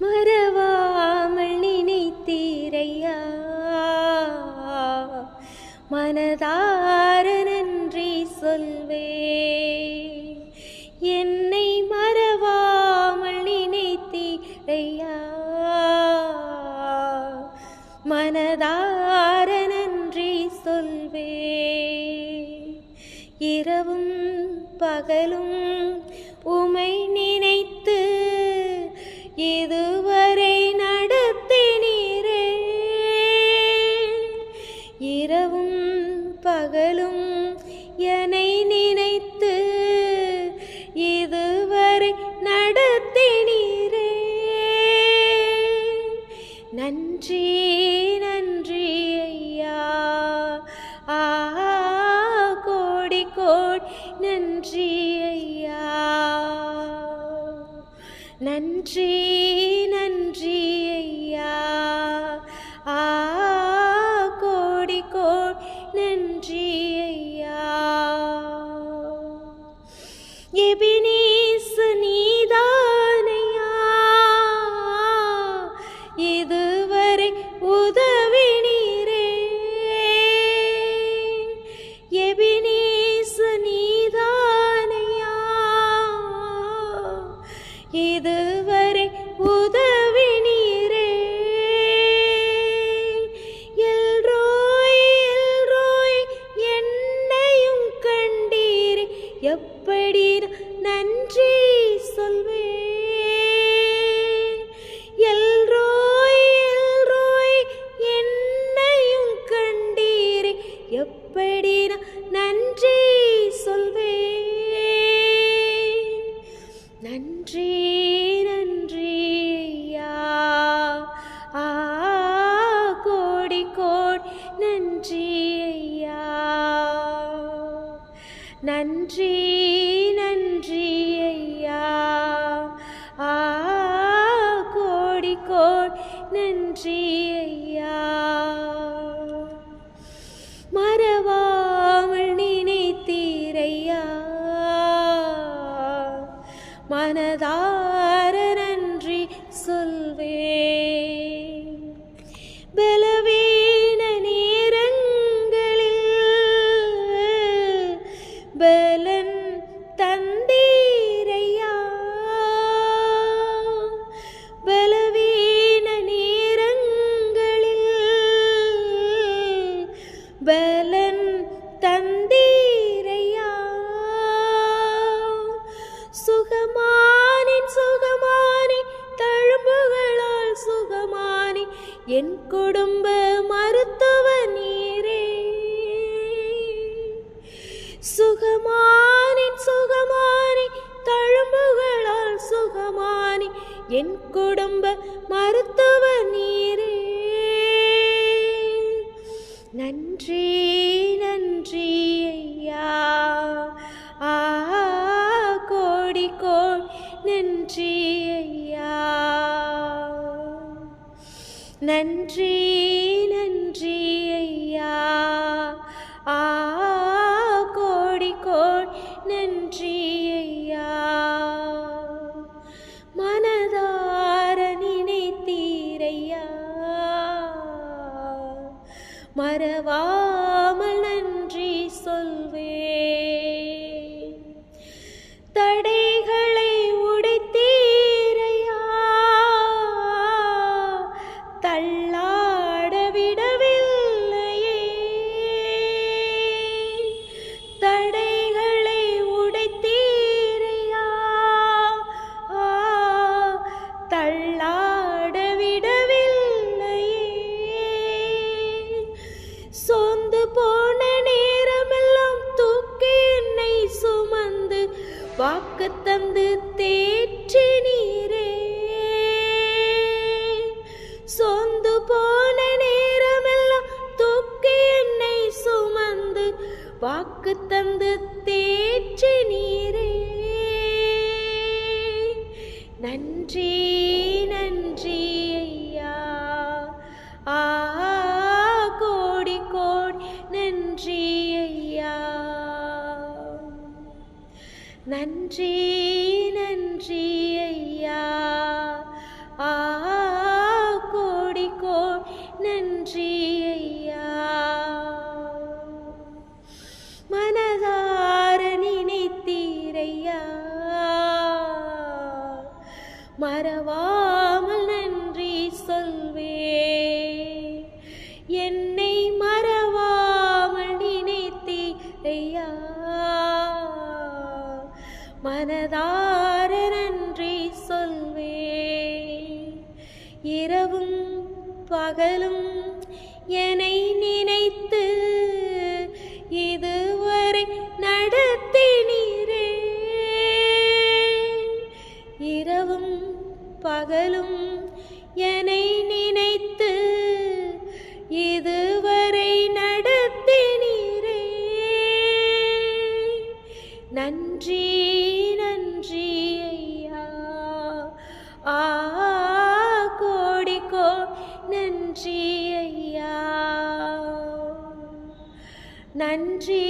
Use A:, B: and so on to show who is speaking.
A: மறவாமல் நினைத்தீரையா, மனதார நன்றி சொல்வே. என்னை மறவாமல் நினைத்தீரையா, மனதார நன்றி சொல்வே. இரவும் பகலும் உமை நினைத்து இதுவரை நடத்தினீரே. இரவும் பகலும் என்னை நினைத்து இதுவரை நடத்தினீரே. நன்றி நன்றி ஐயா, கோடி கோடி நன்றி ஐயா. நன்றி நன்றி ஐயா, கோடி கோடி நன்றி ஐயா. எபினேசு நீதானையா, இதுவரை உதவினீரே. எபினேசு நீதானையா, இதுவரை உதவினீரே. எல்ரோய் எல்ரோய் என்னையும் கண்டீரே. எப்படி நன்றி சொல்வே. எல்ரோய் எல்ரோய் என்னையும் கண்டீரே. எப்படி நன்றி சொல்வே. நன்றி நன்றி ஐயா, கோடி கோடி நன்றி ஐயா. நன்றி நன்றி ஐயா, கோடி கோடி நன்றி ஐயா. மறவாமல் நினைத்தீரையா, மனதார நன்றி சொல்வே. பலவீன நேரங்களில் பலன் தந்தீரையா. பலவீன நேரங்களில் பலன் தந்தீரையா. சுகமானேன் சுகமானேன் தழும்புகளால் சுகமானேன், என் குடும்ப மருத்துவ நீரே. சுகமானேன் சுகமானேன் தழும்புகளால் சுகமானேன், என் குடும்ப மருத்துவ நீரே. நன்றி நன்றி ஐயா, கோடி கோடி நன்றி ஐயா. நன்றி நன்றி ஐயா, கோடி கோடி நன்றி ஐயா. மனதார நினைத்தீரையா, மறவாமல் நன்றி சொல்வே. தடைகளை உடைத்தீரையா, தள்ளாட விடவில்லையே. தடைகளை உடைத்தீரையா, தள்ளாட விடவில்லையே. சோர்ந்து போன நேரமெல்லாம் தூக்கி என்னை சுமந்து வாக்கு தந்து தேற்றினீரே. சோர்ந்து போன நேரமெல்லாம் தூக்கி என்னை சுமந்து வாக்கு தந்து தேற்றினீரே. நன்றி நன்றி ஐயா, கோடி கோடி நன்றி ஐயா. நன்றி நன்றி ஐயா. மறவாமல் நன்றி சொல்வே. என்னை மறவாமல் நினைத்தீரையா, மனதார நன்றி சொல்வே. இரவும் பகலும் என்னை நினைத்து இதுவரை நடத்தினீரே. இரவும் பகலும் என்னை நினைத்து இதுவரை நடத்தினீரே. நன்றி நன்றி ஐயா, கோடி நன்றி ஐயா. நன்றி